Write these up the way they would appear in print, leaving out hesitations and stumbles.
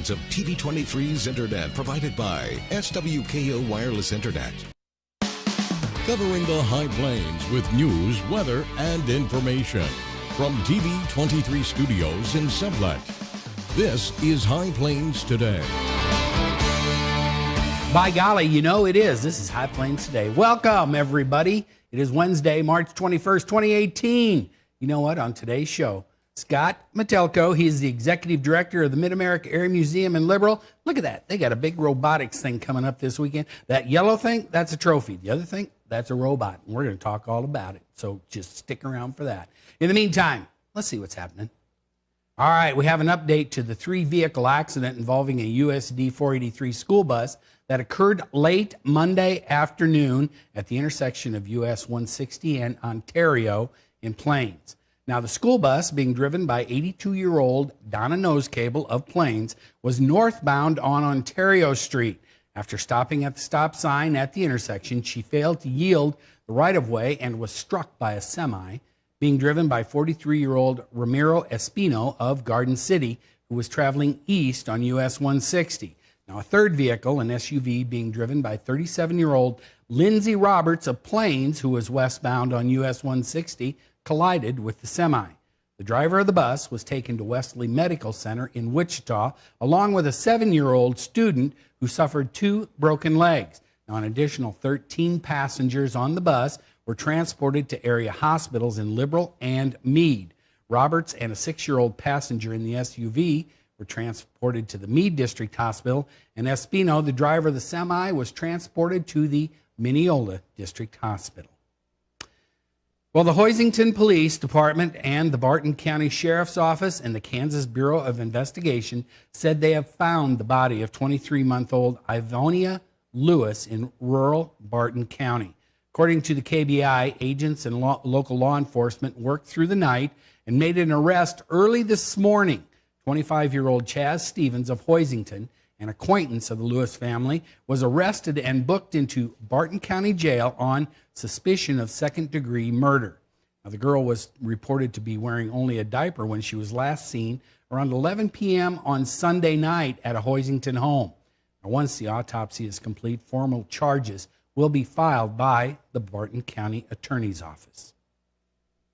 episodes of TV23's Internet provided by SWKO Wireless Internet. Covering the High Plains with news, weather, and information. From TV23 Studios in Sublette, this is High Plains Today. By golly, you know it is. This is High Plains Today. Welcome, everybody. It is Wednesday, March 21st, 2018. You know what? On today's show, Scott Metelko, he's the executive director of the Mid-America Area Museum in Liberal. Look at that. They got a big robotics thing coming up this weekend. That yellow thing, that's a trophy. The other thing, that's a robot. And we're going to talk all about it. So just stick around for that. In the meantime, let's see what's happening. All right, we have an update to the 3-vehicle accident involving a USD 483 school bus that occurred late Monday afternoon at the intersection of US 160 and Ontario in Plains. Now, the school bus, being driven by 82-year-old Donna Nosecable of Plains, was northbound on Ontario Street. After stopping at the stop sign at the intersection, she failed to yield the right-of-way and was struck by a semi, being driven by 43-year-old Ramiro Espino of Garden City, who was traveling east on US 160. Now, a third vehicle, an SUV, being driven by 37-year-old Lindsay Roberts of Plains, who was westbound on US 160, collided with the semi. The driver of the bus was taken to Wesley Medical Center in Wichita, along with a 7-year-old student who suffered 2 broken legs. Now, an additional 13 passengers on the bus were transported to area hospitals in Liberal and Meade. Roberts and a 6-year-old passenger in the SUV were transported to the Meade District Hospital, and Espino, the driver of the semi, was transported to the Mineola District Hospital. Well, the Hoisington Police Department and the Barton County Sheriff's Office and the Kansas Bureau of Investigation said they have found the body of 23-month-old Ivonia Lewis in rural Barton County. According to the KBI, agents and local law enforcement worked through the night and made an arrest early this morning. 25-year-old Chaz Stevens of Hoisington, an acquaintance of the Lewis family, was arrested and booked into Barton County Jail on suspicion of second-degree murder. Now, the girl was reported to be wearing only a diaper when she was last seen around 11 p.m. on Sunday night at a Hoisington home. Now, once the autopsy is complete, formal charges will be filed by the Barton County Attorney's Office.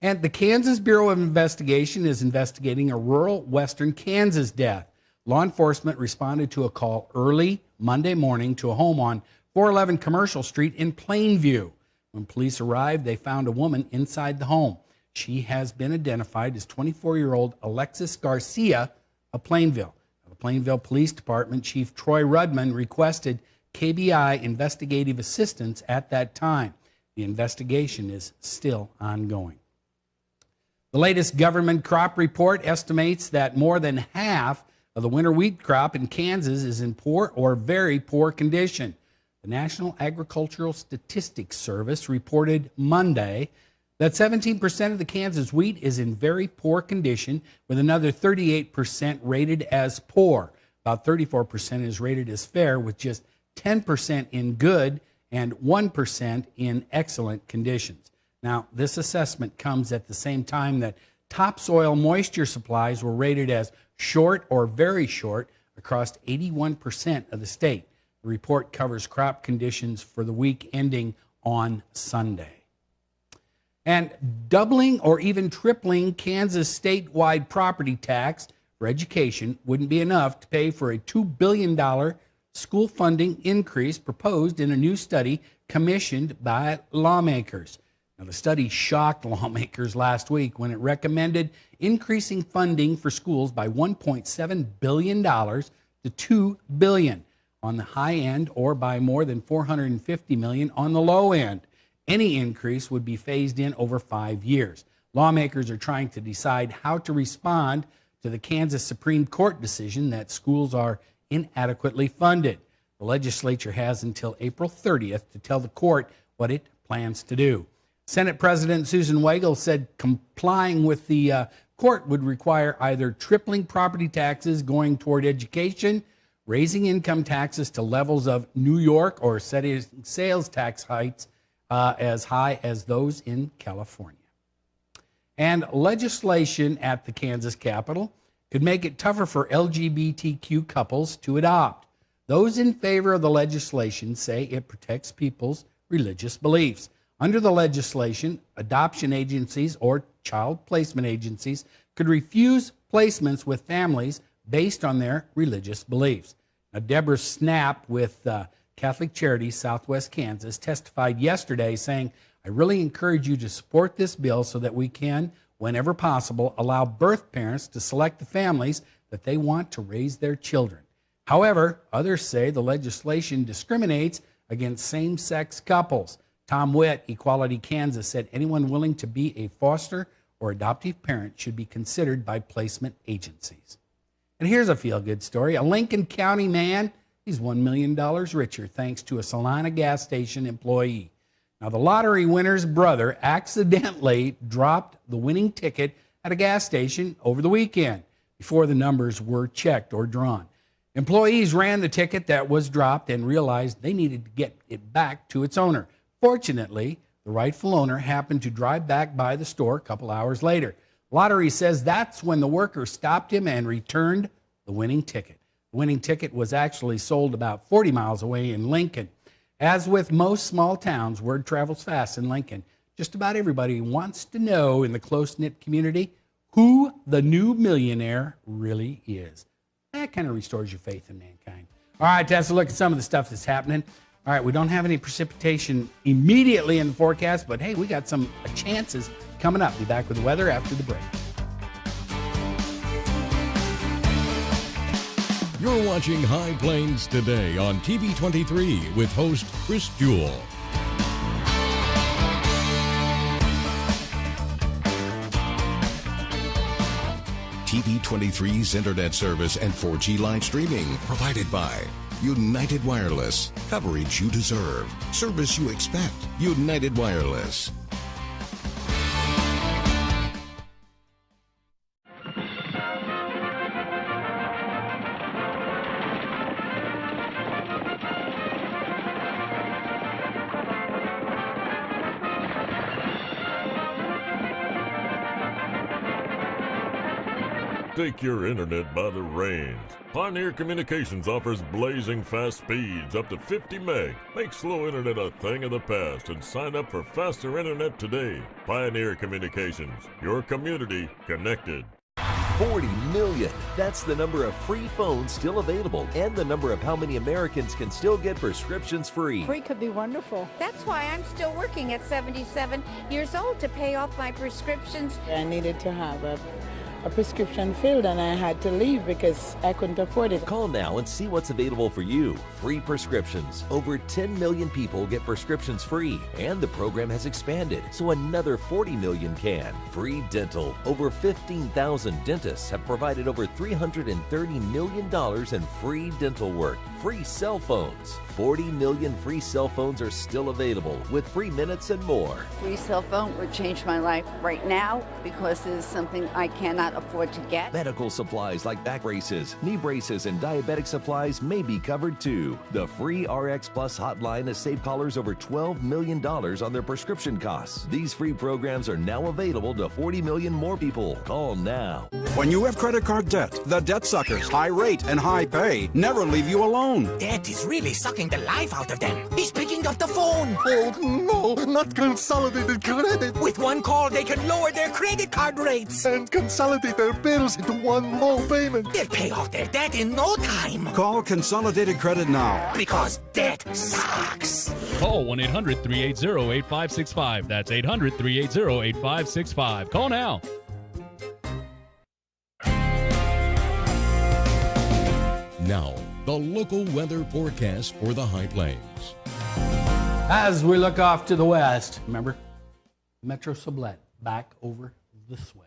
And the Kansas Bureau of Investigation is investigating a rural western Kansas death. Law enforcement responded to a call early Monday morning to a home on 411 Commercial Street in Plainview. When police arrived, they found a woman inside the home. She has been identified as 24-year-old Alexis Garcia of Plainville. The Plainville Police Department Chief Troy Rudman requested KBI investigative assistance at that time. The investigation is still ongoing. The latest government crop report estimates that more than half of the winter wheat crop in Kansas is in poor or very poor condition. The National Agricultural Statistics Service reported Monday that 17% of the Kansas wheat is in very poor condition, with another 38% rated as poor. About 34% is rated as fair, with just 10% in good and 1% in excellent conditions. Now, this assessment comes at the same time that topsoil moisture supplies were rated as short or very short across 81% of the state. The report covers crop conditions for the week ending on Sunday. And doubling or even tripling Kansas statewide property tax for education wouldn't be enough to pay for a $2 billion school funding increase proposed in a new study commissioned by lawmakers. Now, the study shocked lawmakers last week when it recommended increasing funding for schools by $1.7 billion to $2 billion on the high end, or by more than $450 million on the low end. Any increase would be phased in over 5 years. Lawmakers are trying to decide how to respond to the Kansas Supreme Court decision that schools are inadequately funded. The legislature has until April 30th to tell the court what it plans to do. Senate President Susan Wagle said complying with the court would require either tripling property taxes going toward education, raising income taxes to levels of New York, or setting sales tax heights as high as those in California. And legislation at the Kansas Capitol could make it tougher for LGBTQ couples to adopt. Those in favor of the legislation say it protects people's religious beliefs. Under the legislation, adoption agencies or child placement agencies could refuse placements with families based on their religious beliefs. Now, Deborah Snap with Catholic Charities Southwest Kansas testified yesterday saying, I really encourage you to support this bill so that we can, whenever possible, allow birth parents to select the families that they want to raise their children. However, others say the legislation discriminates against same-sex couples. Tom Witt, Equality Kansas, said anyone willing to be a foster or adoptive parent should be considered by placement agencies. And here's a feel-good story. A Lincoln County man, he's $1 million richer thanks to a Salina gas station employee. Now, the lottery winner's brother accidentally dropped the winning ticket at a gas station over the weekend before the numbers were checked or drawn. Employees ran the ticket that was dropped and realized they needed to get it back to its owner. Fortunately, the rightful owner happened to drive back by the store a couple hours later. Lottery says that's when the worker stopped him and returned the winning ticket. The winning ticket was actually sold about 40 miles away in Lincoln. As with most small towns, word travels fast in Lincoln. Just about everybody wants to know in the close-knit community who the new millionaire really is. That kind of restores your faith in mankind. All right, let's look at some of the stuff that's happening. All right, we don't have any precipitation immediately in the forecast, but hey, we got some chances coming up. Be back with the weather after the break. You're watching High Plains Today on TV 23 with host Chris Jewell. TV 23's internet service and 4G live streaming provided by United Wireless. Coverage you deserve. Service you expect. United Wireless. Take your internet by the reins. Pioneer Communications offers blazing fast speeds up to 50 meg. Make slow internet a thing of the past and sign up for faster internet today. Pioneer Communications, your community connected. 40 million. That's the number of free phones still available and the number of how many Americans can still get prescriptions free. Free could be wonderful. That's why I'm still working at 77 years old to pay off my prescriptions. I needed to have a prescription filled and I had to leave because I couldn't afford it. Call now and see what's available for you. Free prescriptions. Over 10 million people get prescriptions free, and the program has expanded so another 40 million can. Free dental. Over 15,000 dentists have provided over $330 million in free dental work. Free cell phones. 40 million free cell phones are still available with free minutes and more. Free cell phone would change my life right now because it is something I cannot afford to get. Medical supplies like back braces, knee braces, and diabetic supplies may be covered too. The free RX Plus hotline has saved callers over $12 million on their prescription costs. These free programs are now available to 40 million more people. Call now. When you have credit card debt, the debt suckers, high rate and high pay, never leave you alone. Debt is really sucking the life out of them. He's picking up the phone. Oh, no, not Consolidated Credit. With one call, they can lower their credit card rates. And consolidate their bills into one low payment. They'll pay off their debt in no time. Call Consolidated Credit now. Because debt sucks. Call 1-800-380-8565. That's 800-380-8565. Call now. Now, the local weather forecast for the High Plains. As we look off to the west, remember, Metro Sublette back over this way.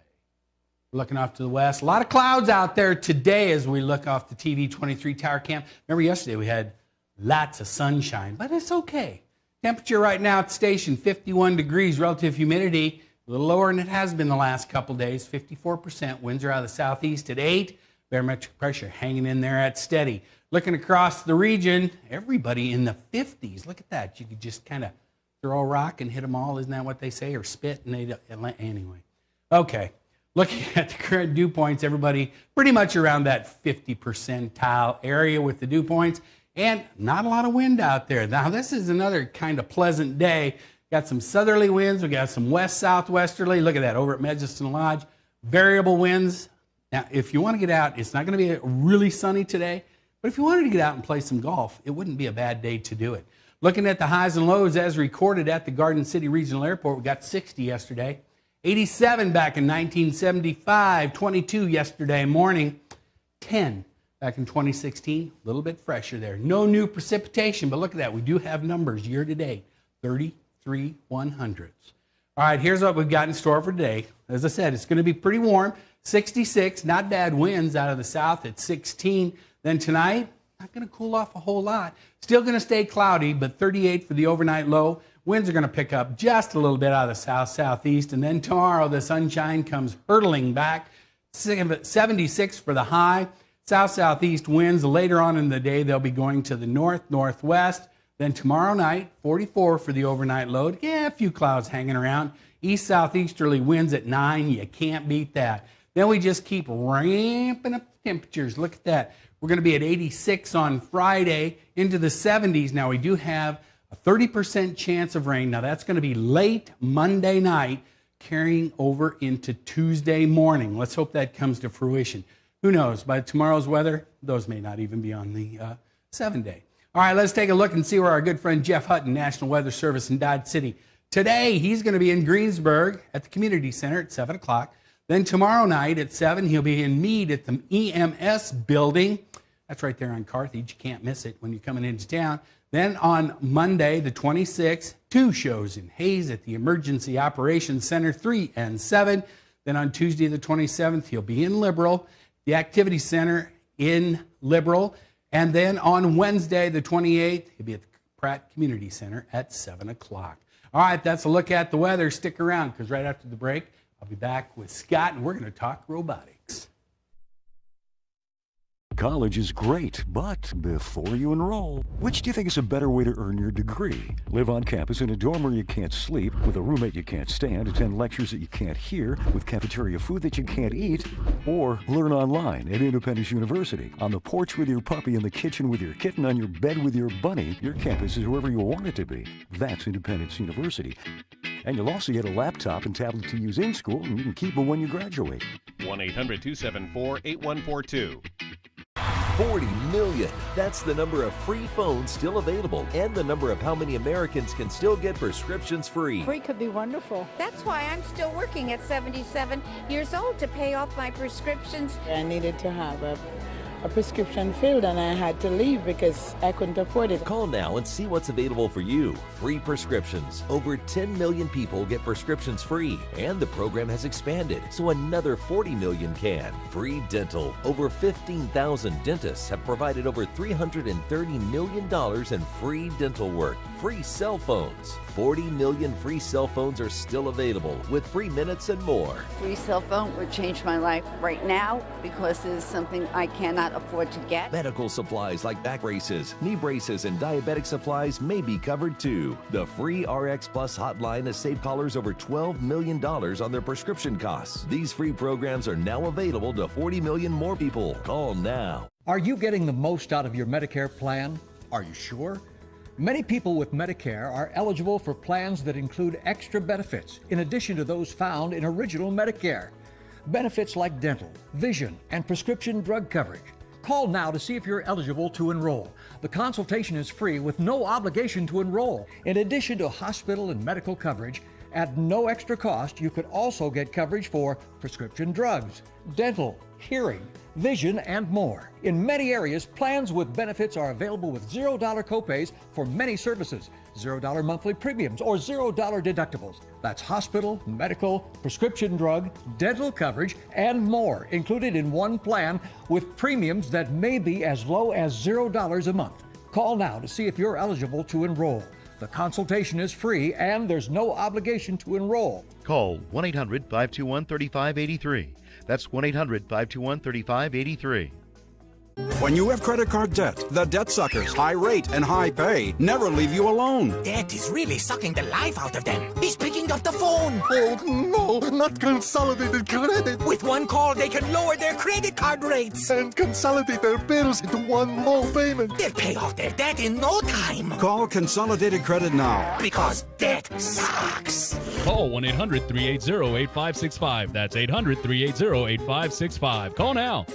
We're looking off to the west. A lot of clouds out there today as we look off the TV 23 Tower Cam. Remember yesterday we had lots of sunshine, but it's okay. Temperature right now at the station, 51 degrees. Relative humidity, a little lower than it has been the last couple days, 54%. Winds are out of the southeast at 8. Barometric pressure hanging in there at steady. Looking across the region, everybody in the 50s. Look at that. You could just kind of throw a rock and hit them all. Isn't that what they say? Or spit and they don't. Anyway. Okay. Looking at the current dew points, everybody pretty much around that 50 percentile area with the dew points, and not a lot of wind out there. Now, this is another kind of pleasant day. Got some southerly winds. We got some west-southwesterly. Look at that over at Medicine Lodge. Variable winds. Now, if you want to get out, it's not going to be really sunny today, but if you wanted to get out and play some golf, it wouldn't be a bad day to do it. Looking at the highs and lows as recorded at the Garden City Regional Airport, we got 60 yesterday, 87 back in 1975, 22 yesterday morning, 10 back in 2016, a little bit fresher there. No new precipitation, but look at that. We do have numbers year to date, 33 100ths. All right, here's what we've got in store for today. As I said, it's going to be pretty warm, 66, not bad winds out of the south at 16. Then tonight, not going to cool off a whole lot. Still going to stay cloudy, but 38 for the overnight low. Winds are going to pick up just a little bit out of the south-southeast. And then tomorrow, the sunshine comes hurtling back. 76 for the high. South-southeast winds. Later on in the day, they'll be going to the north-northwest. Then tomorrow night, 44 for the overnight low. Yeah, a few clouds hanging around. East-southeasterly winds at 9. You can't beat that. Then we just keep ramping up the temperatures. Look at that. We're going to be at 86 on Friday, into the 70s. Now, we do have a 30% chance of rain. Now, that's going to be late Monday night, carrying over into Tuesday morning. Let's hope that comes to fruition. Who knows? By tomorrow's weather, those may not even be on the 7-day. All right, let's take a look and see where our good friend Jeff Hutton, National Weather Service in Dodge City. Today, he's going to be in Greensburg at the Community Center at 7 o'clock. Then tomorrow night at 7, he'll be in Meade at the EMS building. That's right there on Carthage. You can't miss it when you're coming into town. Then on Monday, the 26th, 2 shows in Hayes at the Emergency Operations Center, 3 and 7. Then on Tuesday, the 27th, he'll be in Liberal, the Activity Center in Liberal. And then on Wednesday, the 28th, he'll be at the Pratt Community Center at 7 o'clock. All right, that's a look at the weather. Stick around, because right after the break, I'll be back with Scott, and we're going to talk robotics. College is great, but before you enroll, which do you think is a better way to earn your degree? Live on campus in a dorm where you can't sleep, with a roommate you can't stand, attend lectures that you can't hear, with cafeteria food that you can't eat, or learn online at Independence University. On the porch with your puppy, in the kitchen with your kitten, on your bed with your bunny, your campus is wherever you want it to be. That's Independence University. And you'll also get a laptop and tablet to use in school, and you can keep them when you graduate. 1-800-274-8142. 40 million. That's the number of free phones still available, and the number of how many Americans can still get prescriptions free. Free could be wonderful. That's why I'm still working at 77 years old to pay off my prescriptions. I needed to have a prescription filled, and I had to leave because I couldn't afford it. Call now and see what's available for you. Free prescriptions. Over 10 million people get prescriptions free, and the program has expanded, so another 40 million can. Free dental. Over 15,000 dentists have provided over $330 million in free dental work. Free cell phones. 40 million free cell phones are still available, with free minutes and more. Free cell phone would change my life right now, because it is something I cannot afford to get. Medical supplies like back braces, knee braces, and diabetic supplies may be covered too. The free RX Plus hotline has saved callers over $12 million on their prescription costs. These free programs are now available to 40 million more people. Call now. Are you getting the most out of your Medicare plan? Are you sure? Many people with Medicare are eligible for plans that include extra benefits in addition to those found in original Medicare. Benefits like dental, vision, and prescription drug coverage. Call now to see if you're eligible to enroll. The consultation is free with no obligation to enroll. In addition to hospital and medical coverage, at no extra cost, you could also get coverage for prescription drugs, dental, hearing, vision, and more. In many areas, plans with benefits are available with $0 copays for many services, $0 monthly premiums, or $0 deductibles. That's hospital, medical, prescription drug, dental coverage, and more included in one plan with premiums that may be as low as $0 a month. Call now to see if you're eligible to enroll. The consultation is free and there's no obligation to enroll. Call 1-800-521-3583. That's 1-800-521-3583. When you have credit card debt, the debt suckers, high rate and high pay, never leave you alone. Debt is really sucking the life out of them. He's picking up the phone. Oh, no, not consolidated credit. With one call, they can lower their credit card rates. And consolidate their bills into one low payment. They'll pay off their debt in no time. Call Consolidated Credit now. Because debt sucks. Call 1-800-380-8565. That's 800-380-8565. Call now.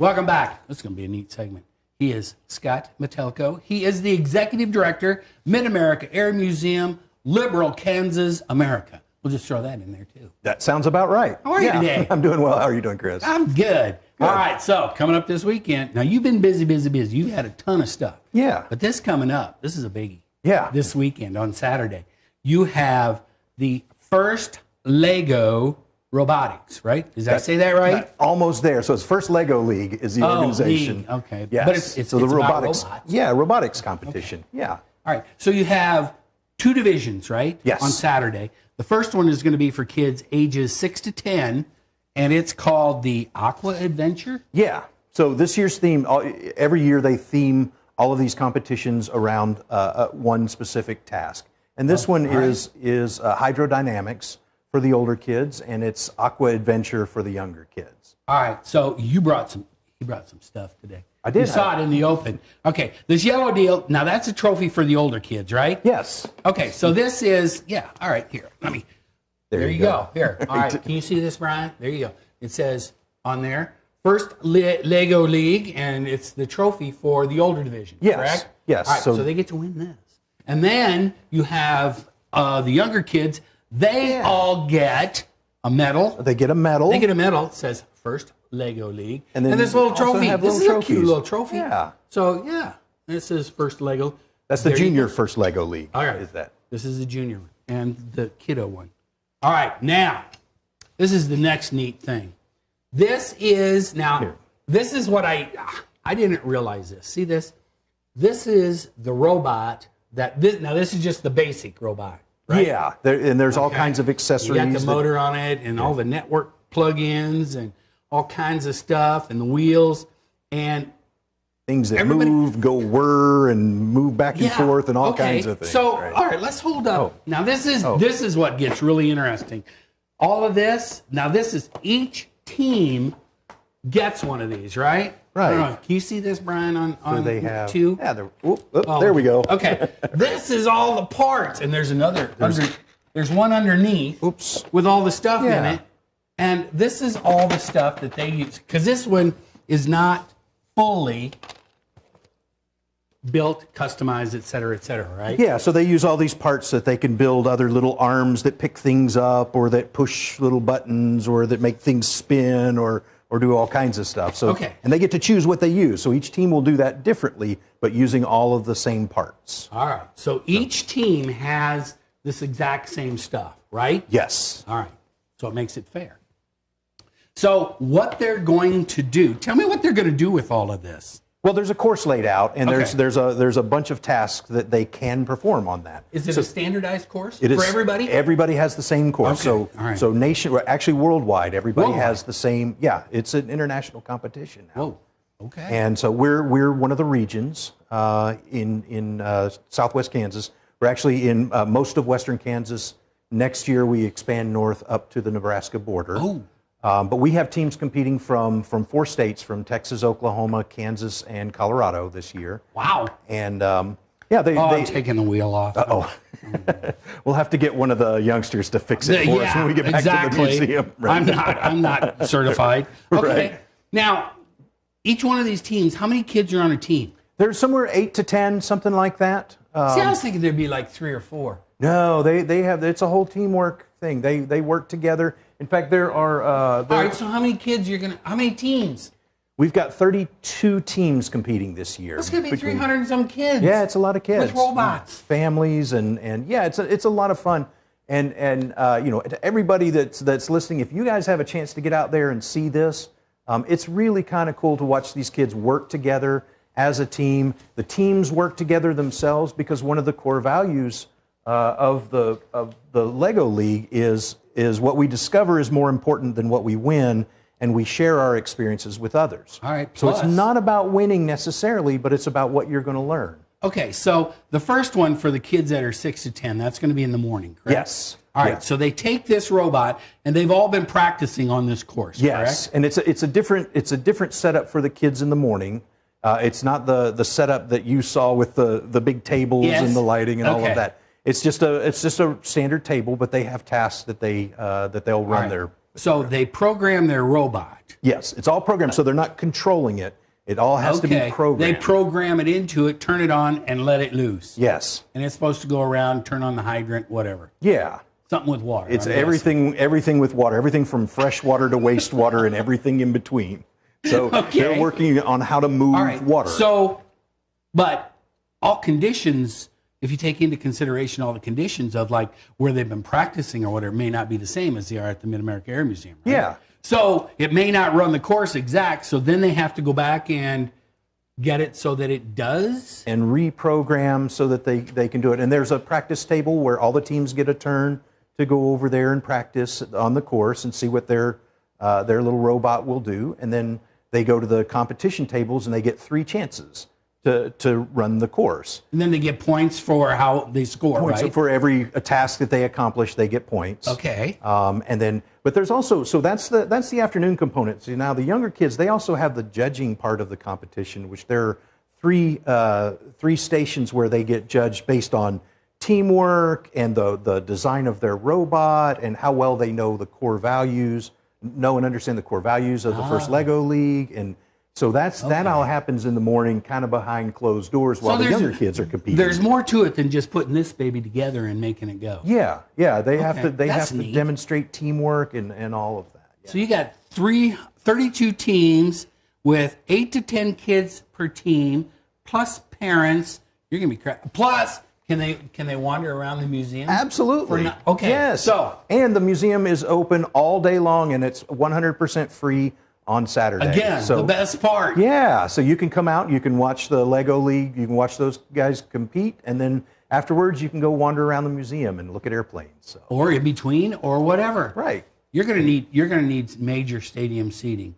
Welcome back. This is going to be a neat segment. He is Scott Metelko. He is the Executive Director, Mid-America Air Museum, Liberal, Kansas, America. We'll just throw that in there, too. That sounds about right. How are you today? I'm doing well. How are you doing, Chris? I'm good. All right, so coming up this weekend. Now, you've been busy. You've had a ton of stuff. Yeah. But this coming up, this is a biggie. Yeah. This weekend on Saturday, you have the first Lego Robotics, right? Did I say that right? Almost there. So it's First Lego League is the organization. League. Okay. Yes. But it's so the about robotics. robots. Yeah, robotics competition. Okay. Yeah. All right. So you have 2 divisions, right? Yes. On Saturday. The first one is going to be for kids ages 6 to 10, and it's called the Aqua Adventure. Yeah. So this year's theme, every year they theme all of these competitions around one specific task. And this one is hydrodynamics for the older kids, and it's Aqua Adventure for the younger kids. All right. So you brought some stuff today. I did. You saw it in the open. Okay. This yellow deal, now that's a trophy for the older kids, right? Yes. Okay. So this is, all right, here. There you go. Here. All right. Can you see this, Brian? There you go. It says on there, First Lego League, and it's the trophy for the older division, correct? Yes. All right, so they get to win this. And then you have the younger kids. They all get a medal. They get a medal. It says First Lego League. And then this little trophy. This is a cute little trophy. Yeah. So, this is First Lego. That's the junior First Lego League. All right. Is that? This is the junior one and the kiddo one. All right. Now, this is the next neat thing. This is what I didn't realize this. See this? This is the robot this is just the basic robot. Right? Yeah, there's all kinds of accessories. You got the motor on it and all the network plug-ins and all kinds of stuff and the wheels and things that move, go whir, and move back and forth and all kinds of things. So, all right, let's hold up. Now, this is what gets really interesting. All of this, now this is each team gets one of these, right? Right. I don't know. Can you see this, Brian, on they have, 2? Yeah, there we go. Okay. This is all the parts, and there's there's one underneath with all the stuff in it. And this is all the stuff that they use. Because this one is not fully built, customized, et cetera, right? Yeah, so they use all these parts that they can build other little arms that pick things up or that push little buttons or that make things spin or do all kinds of stuff. So, and they get to choose what they use. So each team will do that differently, but using all of the same parts. All right. So each team has this exact same stuff, right? Yes. All right. So it makes it fair. So what they're going to do, tell me what they're going to do with all of this. Well, there's a course laid out, and there's a bunch of tasks that they can perform on that. Is it a standardized course for everybody? Everybody has the same course. Okay. So actually worldwide, everybody has the same. Yeah, it's an international competition now. Whoa. Okay. And so we're one of the regions in Southwest Kansas. We're actually in most of Western Kansas. Next year we expand north up to the Nebraska border. Oh. But we have teams competing from 4 states, from Texas, Oklahoma, Kansas, and Colorado this year. Wow. And I'm taking the wheel off. We'll have to get one of the youngsters to fix it for us when we get back to the museum. Right? I'm not certified. Okay. Right. Now, each one of these teams, how many kids are on a team? There's somewhere 8 to 10, something like that. See, I was thinking there'd be like 3 or 4. No, they have. It's a whole teamwork thing. They work together. In fact, there are. All right. So how many kids how many teams? We've got 32 teams competing this year. That's going to be 300 and some kids. Yeah, it's a lot of kids. With robots. Families and it's a lot of fun. And to everybody that's listening, if you guys have a chance to get out there and see this, it's really kind of cool to watch these kids work together as a team. The teams work together themselves because one of the core values of the Lego League is what we discover is more important than what we win, and we share our experiences with others. All right. So it's not about winning necessarily, but it's about what you're going to learn. Okay, so the first one for the kids that are 6 to 10, that's going to be in the morning, correct? Yes. All right, so they take this robot, and they've all been practicing on this course, yes, correct? and it's a different setup for the kids in the morning. It's not the setup that you saw with the big tables and the lighting and all of that. It's just a standard table, but they have tasks that they'll run there. So they program their robot. Yes, it's all programmed, so they're not controlling it. It all has to be programmed. They program it into it, turn it on, and let it loose. Yes. And it's supposed to go around, turn on the hydrant, whatever. Yeah. Something with water. It's everything with water, everything from fresh water to wastewater and everything in between. So they're working on how to move water. So, but all conditions, if you take into consideration all the conditions of like where they've been practicing or whatever, may not be the same as they are at the Mid-America Air Museum. Right? Yeah. So it may not run the course exact, so then they have to go back and get it so that it does? And reprogram so that they can do it. And there's a practice table where all the teams get a turn to go over there and practice on the course and see what their little robot will do. And then they go to the competition tables and they get 3 chances to run the course. And then they get points for how they score, points right? For every task that they accomplish, they get points. Okay. And then, but there's also, so that's the afternoon component. So now the younger kids, they also have the judging part of the competition, which there are 3 stations where they get judged based on teamwork and the design of their robot and how well they know the core values, know and understand the core values of the first Lego League. And so that all happens in the morning, kind of behind closed doors while the younger kids are competing. There's more to it than just putting this baby together and making it go. Yeah, they have to demonstrate teamwork and all of that. Yeah. So you got 32 teams with 8 to 10 kids per team, plus parents. You're gonna be plus. Can they wander around the museum? Absolutely. Okay. Yes. So and the museum is open all day long, and it's 100% free on Saturday. Again, the best part. Yeah. So you can come out, you can watch the Lego League, you can watch those guys compete, and then afterwards you can go wander around the museum and look at airplanes. So. Or in between, or whatever. Right. You're gonna need major stadium seating.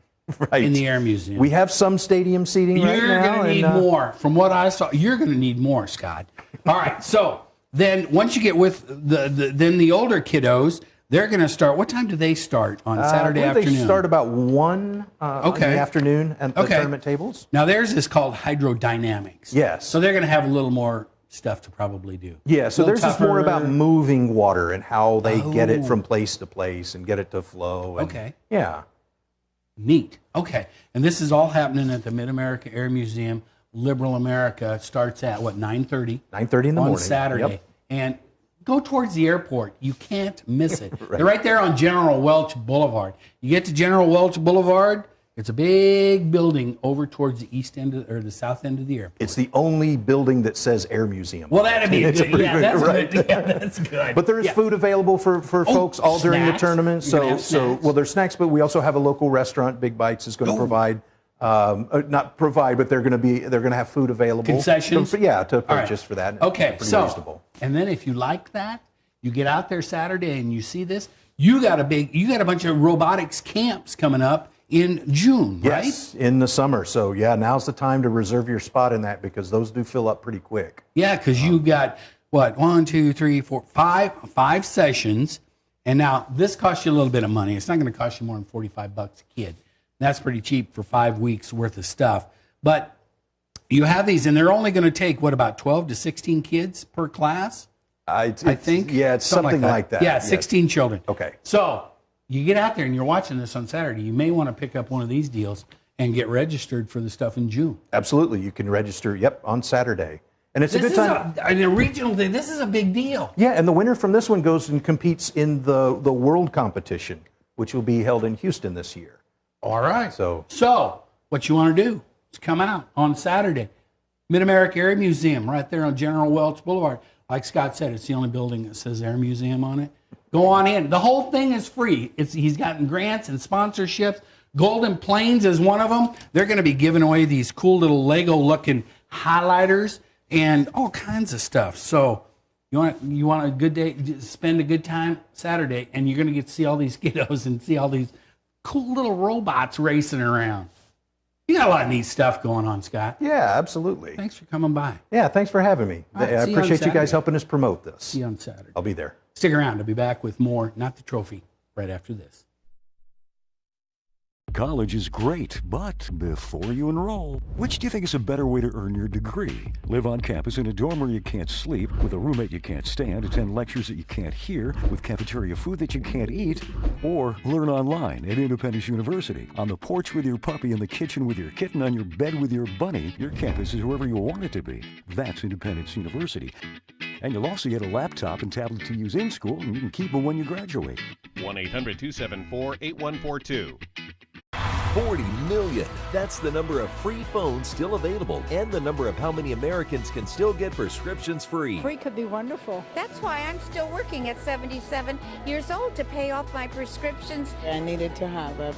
Right. In the Air Museum. We have some stadium seating right now. You're going to need more. From what I saw, you're going to need more, Scott. All right. So then once you get with the older kiddos, they're going to start. What time do they start on Saturday afternoon? They start about 1 in the afternoon at the tournament tables. Now theirs is called hydrodynamics. Yes. So they're going to have a little more stuff to probably do. Yeah, so theirs is more about moving water and how they get it from place to place and get it to flow. And, yeah. Neat. Okay. And this is all happening at the Mid-America Air Museum. Liberal America starts at, 9:30? 9:30 in the morning. On Saturday. Yep. And go towards the airport. You can't miss it. Right. They're right there on General Welch Boulevard. You get to General Welch Boulevard, it's a big building over towards the east end or the south end of the airport. It's the only building that says Air Museum. Well, that'd be good. Yeah, that's right. good. Yeah, that's good. But there is food available for folks all during the tournament. So there's snacks, but we also have a local restaurant. Big Bites is going to provide, not provide, but they're going to have food available. Concessions? To purchase for that. Okay, pretty reasonable. And then if you like that, you get out there Saturday and you see this. You got a bunch of robotics camps coming up in June, right? Yes, in the summer. So, now's the time to reserve your spot in that because those do fill up pretty quick. Yeah, because you got, 1, 2, 3, 4, 5 sessions. And now this costs you a little bit of money. It's not going to cost you more than $45 a kid. That's pretty cheap for 5 weeks worth of stuff. But you have these, and they're only going to take, about 12 to 16 kids per class? I think. Yeah, it's something like that. Yeah, 16 children. Okay. So you get out there and you're watching this on Saturday. You may want to pick up one of these deals and get registered for the stuff in June. Absolutely. You can register, on Saturday. And it's a good time. In a regional day, this is a big deal. Yeah, and the winner from this one goes and competes in the world competition, which will be held in Houston this year. All right. So what you want to do is come out on Saturday. Mid-America Air Museum right there on General Welch Boulevard. Like Scott said, it's the only building that says Air Museum on it. Go on in. The whole thing is free. He's gotten grants and sponsorships. Golden Plains is one of them. They're going to be giving away these cool little Lego-looking highlighters and all kinds of stuff. So You want a good day, spend a good time Saturday, and you're going to get to see all these kiddos and see all these cool little robots racing around. You got a lot of neat stuff going on, Scott. Yeah, absolutely. Thanks for coming by. Yeah, thanks for having me. Right, I appreciate you guys helping us promote this. See you on Saturday. I'll be there. Stick around. I'll be back with more, Not the Trophy, right after this. College is great, but before you enroll, which do you think is a better way to earn your degree? Live on campus in a dorm where you can't sleep, with a roommate you can't stand, attend lectures that you can't hear, with cafeteria food that you can't eat, or learn online at Independence University. On the porch with your puppy, in the kitchen with your kitten, on your bed with your bunny, your campus is wherever you want it to be. That's Independence University. And you'll also get a laptop and tablet to use in school, and you can keep them when you graduate. 1-800-274-8142. 40 million. That's the number of free phones still available and the number of how many Americans can still get prescriptions free. Free could be wonderful. That's why I'm still working at 77 years old to pay off my prescriptions. I needed to have a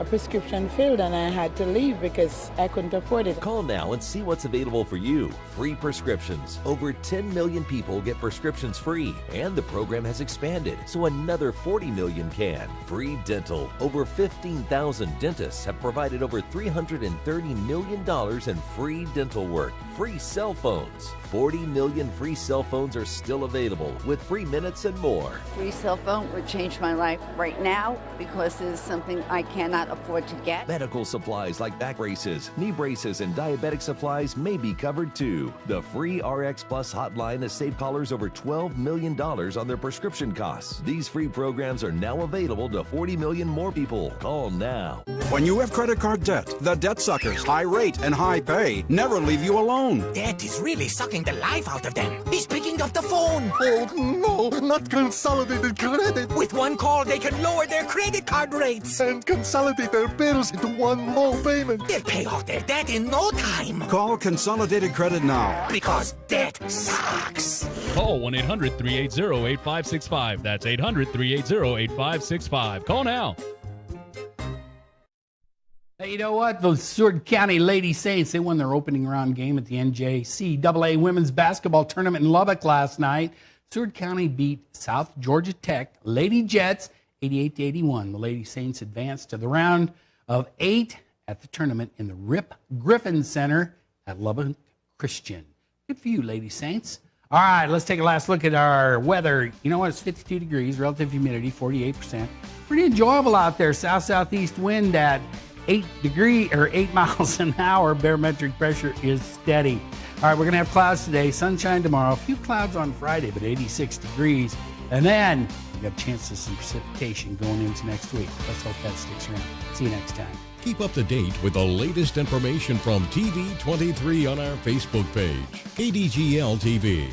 prescription filled, and I had to leave because I couldn't afford it. Call now and see what's available for you. Free prescriptions. Over 10 million people get prescriptions free, and the program has expanded, so another 40 million can. Free dental. Over 15,000 dentists have provided over $330 million in free dental work. Free cell phones. 40 million free cell phones are still available with free minutes and more. Free cell phone would change my life right now because it is something I cannot afford to get. Medical supplies like back braces, knee braces, and diabetic supplies may be covered too. The free RX Plus hotline has saved callers over $12 million on their prescription costs. These free programs are now available to 40 million more people. Call now. When you have credit card debt, the debt suckers, high rate and high pay, never leave you alone. Debt is really sucking the life out of them. He's picking up the phone. Oh, no, not Consolidated Credit. With one call, they can lower their credit card rates. And consolidate their bills into one low payment. They'll pay off their debt in no time. Call Consolidated Credit now. Because debt sucks. Call 1-800-380-8565. That's 800-380-8565. Call now. Hey, you know what? Those Seward County Lady Saints, they won their opening round game at the NJCAA Women's Basketball Tournament in Lubbock last night. Seward County beat South Georgia Tech Lady Jets 88-81. The Lady Saints advanced to the round of 8 at the tournament in the Rip Griffin Center at Lubbock Christian. Good for you, Lady Saints. All right, let's take a last look at our weather. You know what? It's 52 degrees, relative humidity 48%. Pretty enjoyable out there. South-southeast wind at 8 miles an hour. Barometric pressure is steady. All right, we're going to have clouds today, sunshine tomorrow, a few clouds on Friday, but 86 degrees. And then we got a chance of some precipitation going into next week. Let's hope that sticks around. See you next time. Keep up to date with the latest information from TV23 on our Facebook page, KDGL TV.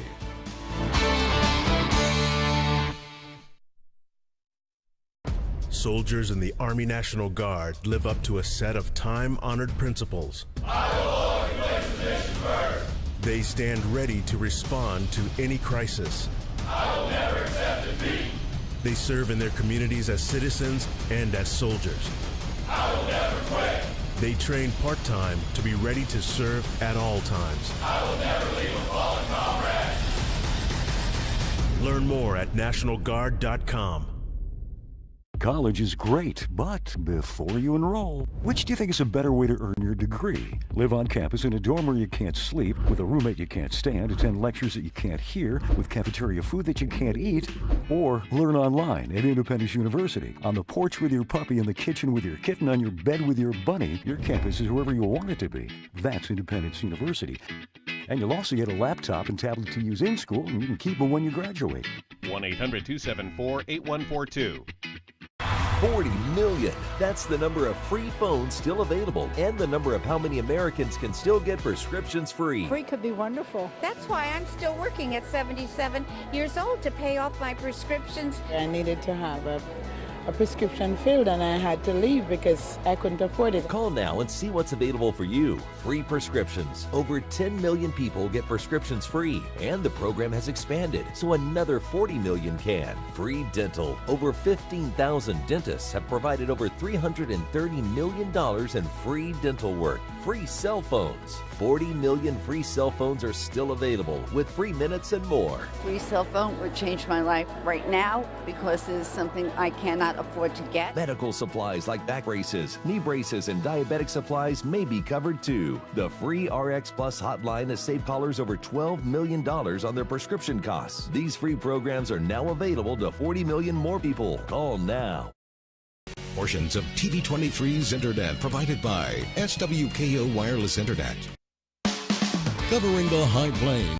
Soldiers in the Army National Guard live up to a set of time-honored principles. I will always place the nation first. They stand ready to respond to any crisis. I will never accept defeat. They serve in their communities as citizens and as soldiers. I will never quit. They train part-time to be ready to serve at all times. I will never leave a fallen comrade. Learn more at NationalGuard.com. College is great, but before you enroll, which do you think is a better way to earn your degree? Live on campus in a dorm where you can't sleep, with a roommate you can't stand, attend lectures that you can't hear, with cafeteria food that you can't eat, or learn online at Independence University. On the porch with your puppy, in the kitchen with your kitten, on your bed with your bunny, your campus is wherever you want it to be. That's Independence University. And you'll also get a laptop and tablet to use in school, and you can keep them when you graduate. 1-800-274-8142. 40 million. That's the number of free phones still available and the number of how many Americans can still get prescriptions free. Free could be wonderful. That's why I'm still working at 77 years old to pay off my prescriptions. I needed to have a a prescription failed and I had to leave because I couldn't afford it. Call now and see what's available for you. Free prescriptions. Over 10 million people get prescriptions free, and the program has expanded, so another 40 million can. Free dental. Over 15,000 dentists have provided over $330 million in free dental work. Free cell phones. 40 million free cell phones are still available with free minutes and more. Free cell phone would change my life right now because it is something I cannot afford to get. Medical supplies like back braces, knee braces, and diabetic supplies may be covered too. The free RX Plus hotline has saved callers over $12 million on their prescription costs. These free programs are now available to 40 million more people. Call now. Portions of TV23's internet provided by SWKO Wireless Internet. Covering the High Plains.